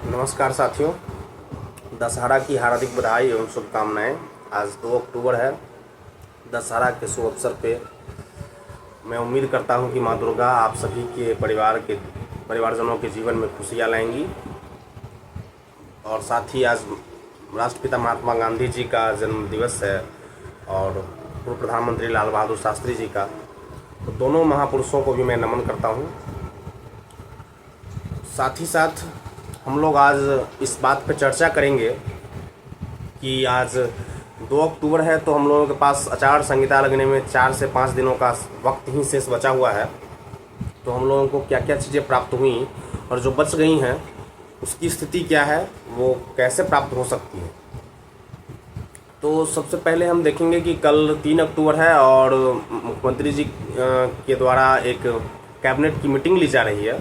नमस्कार साथियों, दशहरा की हार्दिक बधाई एवं शुभकामनाएं। आज 2 अक्टूबर है। दशहरा के शुभ अवसर पे मैं उम्मीद करता हूं कि माँ दुर्गा आप सभी के परिवारजनों के जीवन में खुशियां लाएंगी। और साथ ही आज राष्ट्रपिता महात्मा गांधी जी का जन्म दिवस है और पूर्व प्रधानमंत्री लाल बहादुर शास्त्री जी का, तो दोनों महापुरुषों को भी मैं नमन करता हूं। साथ ही साथ हम लोग आज इस बात पर चर्चा करेंगे कि आज 2 अक्टूबर है, तो हम लोगों के पास आचार संहिता लगने में 4 से 5 दिनों का वक्त ही शेष बचा हुआ है। तो हम लोगों को क्या क्या चीज़ें प्राप्त हुई और जो बच गई हैं उसकी स्थिति क्या है, वो कैसे प्राप्त हो सकती है। तो सबसे पहले हम देखेंगे कि कल 3 अक्टूबर है और मुख्यमंत्री जी के द्वारा एक कैबिनेट की मीटिंग ली जा रही है।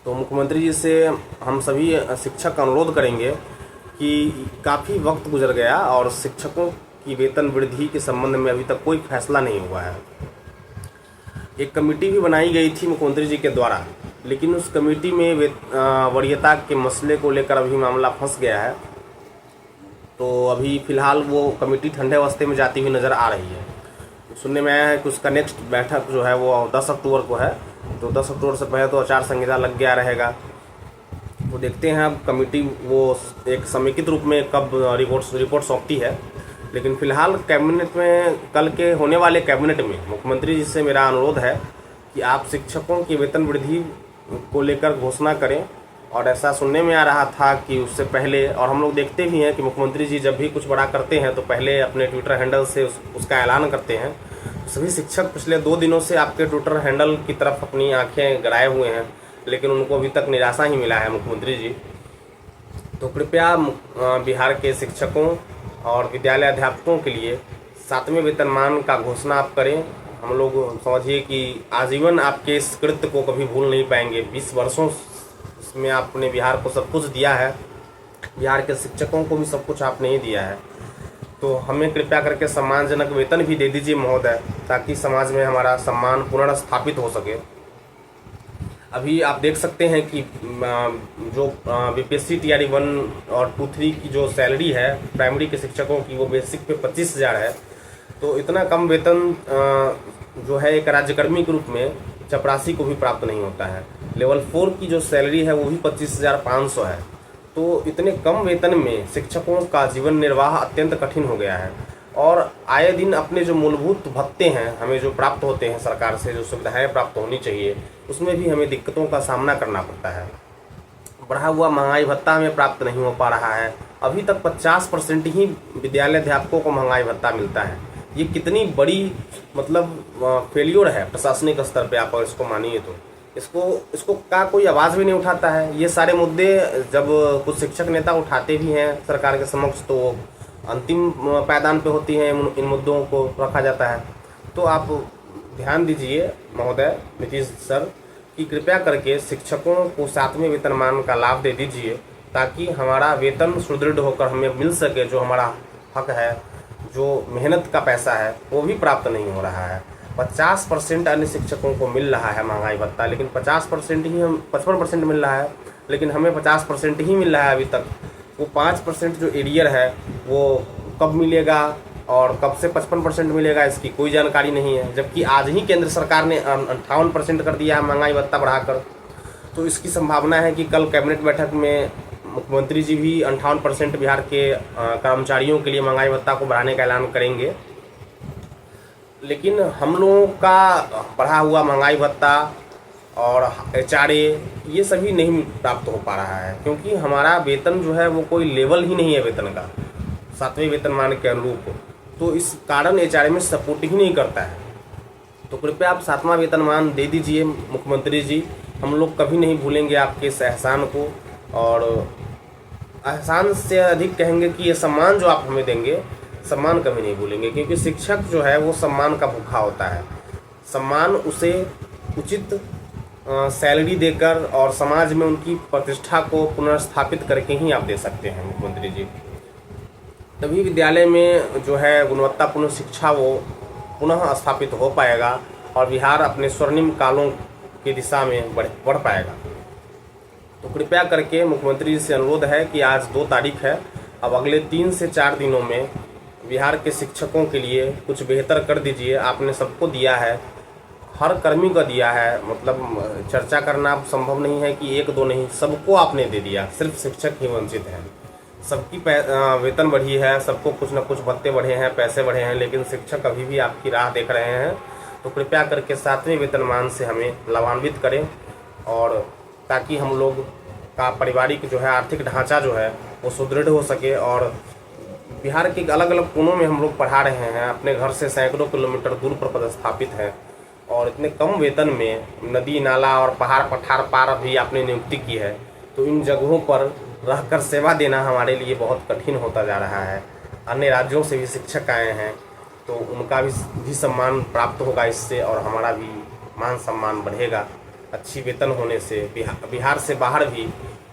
तो मुख्यमंत्री जी से हम सभी शिक्षक अनुरोध करेंगे कि काफ़ी वक्त गुजर गया और शिक्षकों की वेतन वृद्धि के संबंध में अभी तक कोई फैसला नहीं हुआ है। एक कमेटी भी बनाई गई थी मुख्यमंत्री जी के द्वारा, लेकिन उस कमेटी में वरीयता के मसले को लेकर अभी मामला फंस गया है। तो अभी फ़िलहाल वो कमेटी ठंडे अवस्थे में जाती हुई नज़र आ रही है। सुनने में आया है कि उसका नेक्स्ट बैठक जो है वो 10 अक्टूबर को है। तो 10 अक्टूबर से पहले तो आचार संहिता लग गया रहेगा। तो देखते हैं अब कमेटी वो एक समेकित रूप में कब रिपोर्ट सौंपती है। लेकिन फ़िलहाल कैबिनेट में, कल के होने वाले कैबिनेट में मुख्यमंत्री जी से मेरा अनुरोध है कि आप शिक्षकों की वेतन वृद्धि को लेकर घोषणा करें। और ऐसा सुनने में आ रहा था कि उससे पहले, और हम लोग देखते भी हैं कि मुख्यमंत्री जी जब भी कुछ बड़ा करते हैं तो पहले अपने ट्विटर हैंडल से उसका ऐलान करते हैं। सभी शिक्षक पिछले 2 दिनों से आपके ट्विटर हैंडल की तरफ अपनी आंखें गड़ाए हुए हैं, लेकिन उनको अभी तक निराशा ही मिला है मुख्यमंत्री जी। तो कृपया बिहार के शिक्षकों और विद्यालय अध्यापकों के लिए 7वें वेतनमान का घोषणा आप करें। हम लोग समझिए कि आजीवन आपके इस कृत्य को कभी भूल नहीं पाएंगे। 20 वर्षों में आपने बिहार को सब कुछ दिया है, बिहार के शिक्षकों को भी सब कुछ आपने ही दिया है। तो हमें कृपया करके सम्मानजनक वेतन भी दे दीजिए महोदय, ताकि समाज में हमारा सम्मान पुनर्स्थापित हो सके। अभी आप देख सकते हैं कि जो बीपीएससी टीआरई 1 और 2-3 की जो सैलरी है प्राइमरी के शिक्षकों की, वो बेसिक पे 25,000 है। तो इतना कम वेतन जो है एक राज्यकर्मी के रूप में चपरासी को भी प्राप्त नहीं होता है। लेवल 4 की जो सैलरी है वो भी 25,500 है। तो इतने कम वेतन में शिक्षकों का जीवन निर्वाह अत्यंत कठिन हो गया है। और आए दिन अपने जो मूलभूत भत्ते हैं, हमें जो प्राप्त होते हैं सरकार से, जो सुविधाएं प्राप्त होनी चाहिए, उसमें भी हमें दिक्कतों का सामना करना पड़ता है। बढ़ा हुआ महंगाई भत्ता हमें प्राप्त नहीं हो पा रहा है। अभी तक 50% ही विद्यालय अध्यापकों को महंगाई भत्ता मिलता है। ये कितनी बड़ी फेल्योर है प्रशासनिक स्तर पे, आप अगर इसको मानिए तो। इसको का कोई आवाज़ भी नहीं उठाता है। ये सारे मुद्दे जब कुछ शिक्षक नेता उठाते भी हैं सरकार के समक्ष, तो अंतिम पायदान पे होती हैं, इन मुद्दों को रखा जाता है। तो आप ध्यान दीजिए महोदय नीतीश सर कि कृपया करके शिक्षकों को 7वें वेतनमान का लाभ दे दीजिए, ताकि हमारा वेतन सुदृढ़ होकर हमें मिल सके। जो हमारा हक है, जो मेहनत का पैसा है, वो भी प्राप्त नहीं हो रहा है। 50% अन्य शिक्षकों को मिल रहा है महंगाई भत्ता, लेकिन 50% ही 55% मिल रहा है, लेकिन हमें 50% ही मिल रहा है अभी तक। वो 5% जो एरियर है वो कब मिलेगा और कब से 55% मिलेगा, इसकी कोई जानकारी नहीं है। जबकि आज ही केंद्र सरकार ने 58% कर दिया है महंगाई भत्ता बढ़ाकर। तो इसकी संभावना है कि कल कैबिनेट बैठक में मुख्यमंत्री जी भी 58% बिहार के कर्मचारियों के लिए महंगाई भत्ता को बढ़ाने का ऐलान करेंगे। लेकिन हम लोगों का बढ़ा हुआ महंगाई भत्ता और एचआरए ये सभी नहीं प्राप्त हो पा रहा है, क्योंकि हमारा वेतन जो है वो कोई लेवल ही नहीं है वेतन का 7वें वेतनमान के अनुरूप। तो इस कारण एचआरए में सपोर्ट ही नहीं करता है। तो कृपया आप 7वां वेतनमान दे दीजिए मुख्यमंत्री जी। हम लोग कभी नहीं भूलेंगे आपके इस एहसान को, और एहसान से अधिक कहेंगे कि ये सम्मान जो आप हमें देंगे, सम्मान कभी नहीं भूलेंगे। क्योंकि शिक्षक जो है वो सम्मान का भूखा होता है। सम्मान उसे उचित सैलरी देकर और समाज में उनकी प्रतिष्ठा को पुनर्स्थापित करके ही आप दे सकते हैं मुख्यमंत्री जी। तभी विद्यालय में जो है गुणवत्तापूर्ण शिक्षा वो पुनः स्थापित हो पाएगा और बिहार अपने स्वर्णिम कालों की दिशा में बढ़ पाएगा। तो कृपया करके मुख्यमंत्री जी से अनुरोध है कि आज 2 तारीख है, अब अगले 3 से 4 दिनों में बिहार के शिक्षकों के लिए कुछ बेहतर कर दीजिए। आपने सबको दिया है, हर कर्मी को दिया है, मतलब चर्चा करना संभव नहीं है कि 1-2 नहीं, सबको आपने दे दिया, सिर्फ शिक्षक ही वंचित हैं। सबकी वेतन बढ़ी है, सबको कुछ न कुछ भत्ते बढ़े हैं, पैसे बढ़े हैं, लेकिन शिक्षक अभी भी आपकी राह देख रहे हैं। तो कृपया करके 7वें वेतनमान से हमें लाभान्वित करें, और ताकि हम लोग का पारिवारिक जो है आर्थिक ढांचा जो है वो सुदृढ़ हो सके। और बिहार के अलग अलग कोनों में हम लोग पढ़ा रहे हैं, अपने घर से सैकड़ों किलोमीटर दूर पर पदस्थापित हैं, और इतने कम वेतन में नदी नाला और पहाड़ पठार पार भी आपने नियुक्ति की है। तो इन जगहों पर रहकर सेवा देना हमारे लिए बहुत कठिन होता जा रहा है। अन्य राज्यों से भी शिक्षक आए हैं, तो उनका भी सम्मान प्राप्त होगा इससे, और हमारा भी मान सम्मान बढ़ेगा। अच्छी वेतन होने से बिहार से बाहर भी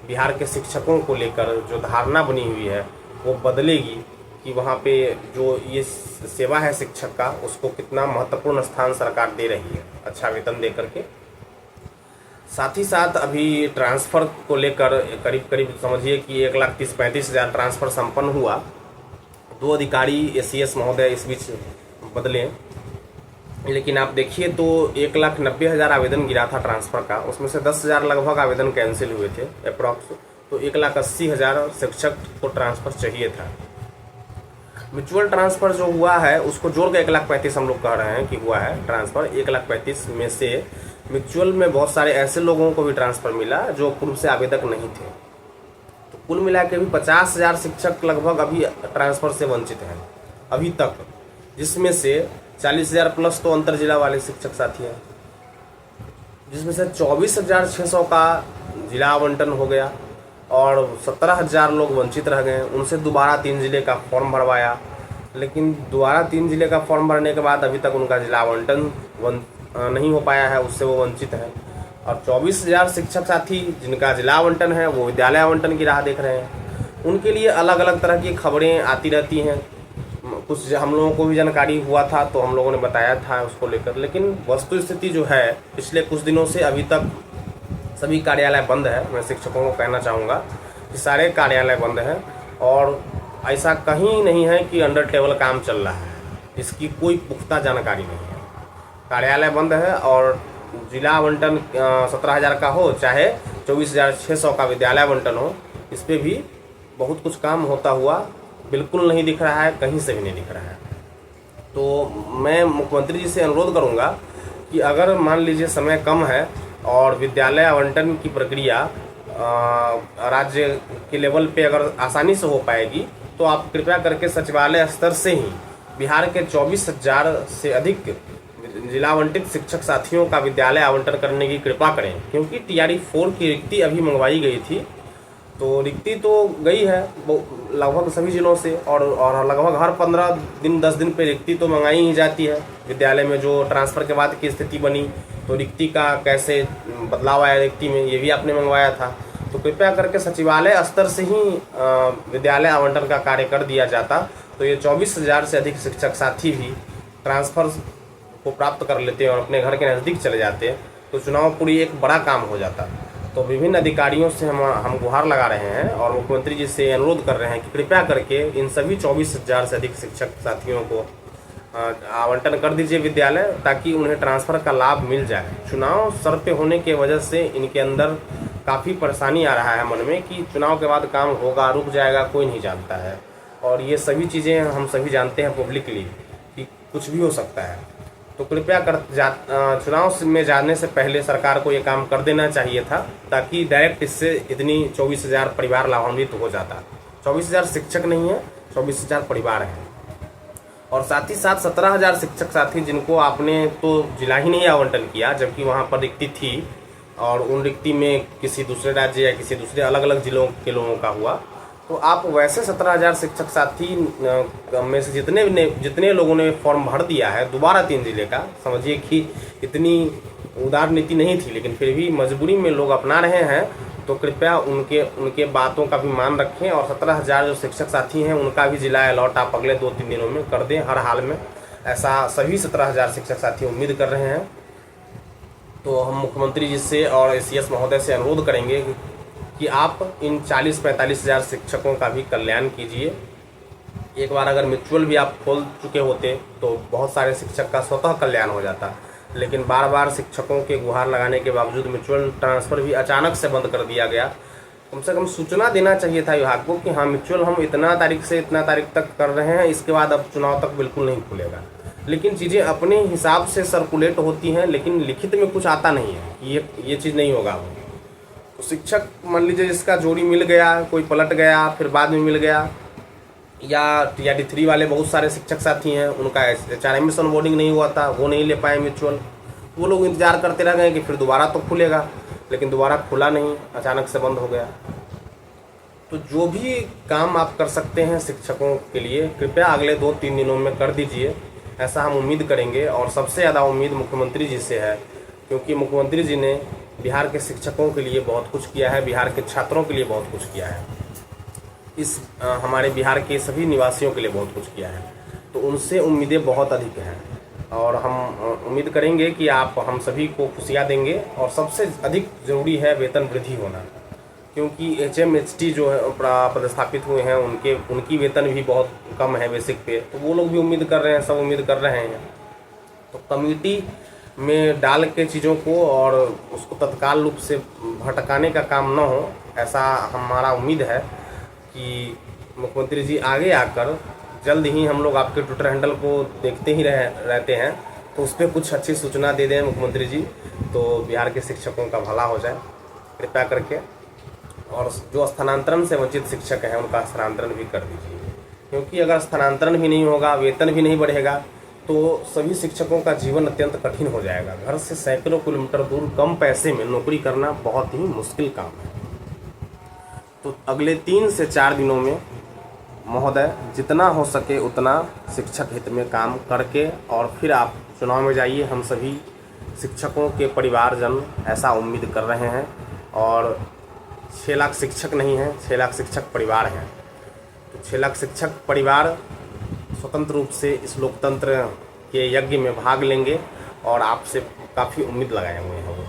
बिहार के शिक्षकों को लेकर जो धारणा बनी हुई है वो बदलेगी कि वहाँ पे जो ये सेवा है शिक्षक का, उसको कितना महत्वपूर्ण स्थान सरकार दे रही है अच्छा वेतन दे करके। साथ ही साथ अभी ट्रांसफ़र को लेकर करीब करीब समझिए कि 1,30,35,000 ट्रांसफ़र संपन्न हुआ। 2 अधिकारी एसीएस महोदय इस बीच बदले, लेकिन आप देखिए तो 1,90,000 आवेदन गिरा था ट्रांसफ़र का, उसमें से 10,000 लगभग आवेदन कैंसिल हुए थे अप्रॉक्स। तो 1,80,000 शिक्षक को ट्रांसफ़र चाहिए था। म्यूचुअल ट्रांसफ़र जो हुआ है उसको जोड़ के 1,35,000 हम लोग कह रहे हैं कि हुआ है ट्रांसफ़र। 1,35,000 में से म्यूचुअल में बहुत सारे ऐसे लोगों को भी ट्रांसफ़र मिला जो पूर्व से आवेदक नहीं थे। तो कुल मिला के भी 50,000 शिक्षक लगभग अभी ट्रांसफ़र से वंचित हैं अभी तक, जिसमें से 40,000 प्लस तो अंतर जिला वाले शिक्षक साथी हैं, जिसमें से 24,600 का जिला आवंटन हो गया और 17,000 लोग वंचित रह गए। उनसे दोबारा 3 जिले का फॉर्म भरवाया, लेकिन दोबारा 3 जिले का फॉर्म भरने के बाद अभी तक उनका जिला आवंटन नहीं हो पाया है, उससे वो वंचित हैं। और 24,000 शिक्षक साथी जिनका जिला आवंटन है वो विद्यालय आवंटन की राह देख रहे हैं। उनके लिए अलग अलग तरह की खबरें आती रहती हैं। कुछ हम लोगों को भी जानकारी हुआ था तो हम लोगों ने बताया था उसको लेकर, लेकिन वस्तु स्थिति जो है पिछले कुछ दिनों से अभी तक सभी कार्यालय बंद है। मैं शिक्षकों को कहना चाहूँगा कि सारे कार्यालय बंद हैं, और ऐसा कहीं नहीं है कि अंडर टेबल काम चल रहा है, इसकी कोई पुख्ता जानकारी नहीं है। कार्यालय बंद है, और जिला आवंटन 17,000 का हो चाहे 24,600 का विद्यालय आवंटन हो, इस पर भी बहुत कुछ काम होता हुआ बिल्कुल नहीं दिख रहा है, कहीं से भी नहीं दिख रहा है। तो मैं मुख्यमंत्री जी से अनुरोध करूंगा कि अगर मान लीजिए समय कम है और विद्यालय आवंटन की प्रक्रिया राज्य के लेवल पे अगर आसानी से हो पाएगी, तो आप कृपया करके सचिवालय स्तर से ही बिहार के 24,000 से अधिक जिला आवंटित शिक्षक साथियों का विद्यालय आवंटन करने की कृपा करें। क्योंकि TRE 4 की रिक्ति अभी मंगवाई गई थी, तो रिक्ति तो गई है लगभग सभी जिलों से, और लगभग हर 15 दिन 10 दिन पे रिक्ति तो मंगाई ही जाती है। विद्यालय में जो ट्रांसफ़र के बाद की स्थिति बनी, तो रिक्ति का कैसे बदलाव आया रिक्ति में, ये भी आपने मंगवाया था। तो कृपया करके सचिवालय स्तर से ही विद्यालय आवंटन का कार्य कर दिया जाता, तो ये 24,000 से अधिक शिक्षक साथी भी ट्रांसफ़र को प्राप्त कर लेते हैं और अपने घर के नज़दीक चले जाते हैं, तो चुनाव पूरी एक बड़ा काम हो जाता। तो विभिन्न अधिकारियों से हम गुहार लगा रहे हैं और मुख्यमंत्री जी से अनुरोध कर रहे हैं कि कृपया करके इन सभी 24,000 से अधिक शिक्षक साथियों को आवंटन कर दीजिए विद्यालय, ताकि उन्हें ट्रांसफ़र का लाभ मिल जाए। चुनाव सर पे होने के वजह से इनके अंदर काफ़ी परेशानी आ रहा है मन में कि चुनाव के बाद काम होगा रुक जाएगा, कोई नहीं जानता है। और ये सभी चीज़ें हम सभी जानते हैं पब्लिकली कि कुछ भी हो सकता है। तो कृपया चुनाव में जाने से पहले सरकार को ये काम कर देना चाहिए था, ताकि डायरेक्ट इससे इतनी 24,000 परिवार लाभान्वित हो जाता। 24,000 शिक्षक नहीं है, 24,000 परिवार हैं। और साथ ही साथ 17,000 शिक्षक साथी जिनको आपने तो जिला ही नहीं आवंटन किया, जबकि वहाँ पर रिक्ति थी, और उन रिक्ति में किसी दूसरे राज्य या किसी दूसरे अलग अलग जिलों के लोगों का हुआ, तो आप वैसे 17,000 शिक्षक साथी में से जितने लोगों ने फॉर्म भर दिया है दोबारा 3 जिले का, समझिए कि इतनी उदार नीति नहीं थी, लेकिन फिर भी मजबूरी में लोग अपना रहे हैं, तो कृपया उनके बातों का भी मान रखें। और 17,000 जो शिक्षक साथी हैं उनका भी जिला अलॉट आप अगले 2-3 दिनों में कर दें हर हाल में, ऐसा सभी 17,000 शिक्षक साथी उम्मीद कर रहे हैं। तो हम मुख्यमंत्री जी से और ACS महोदय से अनुरोध करेंगे कि आप इन 40-45 हज़ार शिक्षकों का भी कल्याण कीजिए। एक बार अगर म्यूचुअल भी आप खोल चुके होते तो बहुत सारे शिक्षक का स्वतः कल्याण हो जाता, लेकिन बार बार शिक्षकों के गुहार लगाने के बावजूद म्यूचुअल ट्रांसफ़र भी अचानक से बंद कर दिया गया। कम से कम सूचना देना चाहिए था विभाग को कि हाँ म्यूचुअल हम इतना तारीख से इतना तारीख तक कर रहे हैं, इसके बाद अब चुनाव तक बिल्कुल नहीं खुलेगा। लेकिन चीज़ें अपने हिसाब से सर्कुलेट होती हैं, लेकिन लिखित में कुछ आता नहीं है कि ये चीज़ नहीं होगा। तो शिक्षक मान लीजिए जिसका जोड़ी मिल गया, कोई पलट गया फिर बाद में मिल गया, या TRD3 वाले बहुत सारे शिक्षक साथी हैं, उनका HRMS ऑनबोर्डिंग नहीं हुआ था, वो नहीं ले पाए म्यूचुअल, वो लोग इंतज़ार करते रह गए कि फिर दोबारा तो खुलेगा, लेकिन दोबारा खुला नहीं, अचानक से बंद हो गया। तो जो भी काम आप कर सकते हैं शिक्षकों के लिए कृपया अगले 2-3 दिनों में कर दीजिए, ऐसा हम उम्मीद करेंगे। और सबसे ज़्यादा उम्मीद मुख्यमंत्री जी से है, क्योंकि मुख्यमंत्री जी ने बिहार के शिक्षकों के लिए बहुत कुछ किया है, बिहार के छात्रों के लिए बहुत कुछ किया है, हमारे बिहार के सभी निवासियों के लिए बहुत कुछ किया है। तो उनसे उम्मीदें बहुत अधिक हैं और हम उम्मीद करेंगे कि आप हम सभी को खुशियाँ देंगे। और सबसे अधिक ज़रूरी है वेतन वृद्धि होना, क्योंकि HMHT जो है पदस्थापित हुए हैं उनकी वेतन भी बहुत कम है बेसिक पे, तो वो लोग भी उम्मीद कर रहे हैं, सब उम्मीद कर रहे हैं। तो कमेटी में डाल के चीज़ों को और उसको तत्काल रूप से भटकाने का काम न हो, ऐसा हमारा उम्मीद है कि मुख्यमंत्री जी आगे आकर जल्द ही, हम लोग आपके ट्विटर हैंडल को देखते ही रहते हैं, तो उस पर कुछ अच्छी सूचना दे दें मुख्यमंत्री जी, तो बिहार के शिक्षकों का भला हो जाए कृपया करके। और जो स्थानांतरण से वंचित शिक्षक हैं उनका स्थानांतरण भी कर दीजिए, क्योंकि अगर स्थानांतरण भी नहीं होगा, वेतन भी नहीं बढ़ेगा, तो सभी शिक्षकों का जीवन अत्यंत कठिन हो जाएगा। घर से सैकड़ों किलोमीटर दूर कम पैसे में नौकरी करना बहुत ही मुश्किल काम है। तो अगले 3 से 4 दिनों में महोदय जितना हो सके उतना शिक्षक हित में काम करके और फिर आप चुनाव में जाइए। हम सभी शिक्षकों के परिवारजन ऐसा उम्मीद कर रहे हैं। और 6 लाख शिक्षक नहीं हैं, 6 लाख शिक्षक परिवार हैं। तो 6 लाख शिक्षक परिवार स्वतंत्र रूप से इस लोकतंत्र के यज्ञ में भाग लेंगे और आपसे काफ़ी उम्मीद लगाए हुए हैं वो।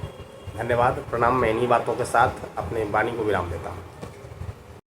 धन्यवाद, प्रणाम। मैं इन्हीं बातों के साथ अपने वाणी को विराम देता हूँ।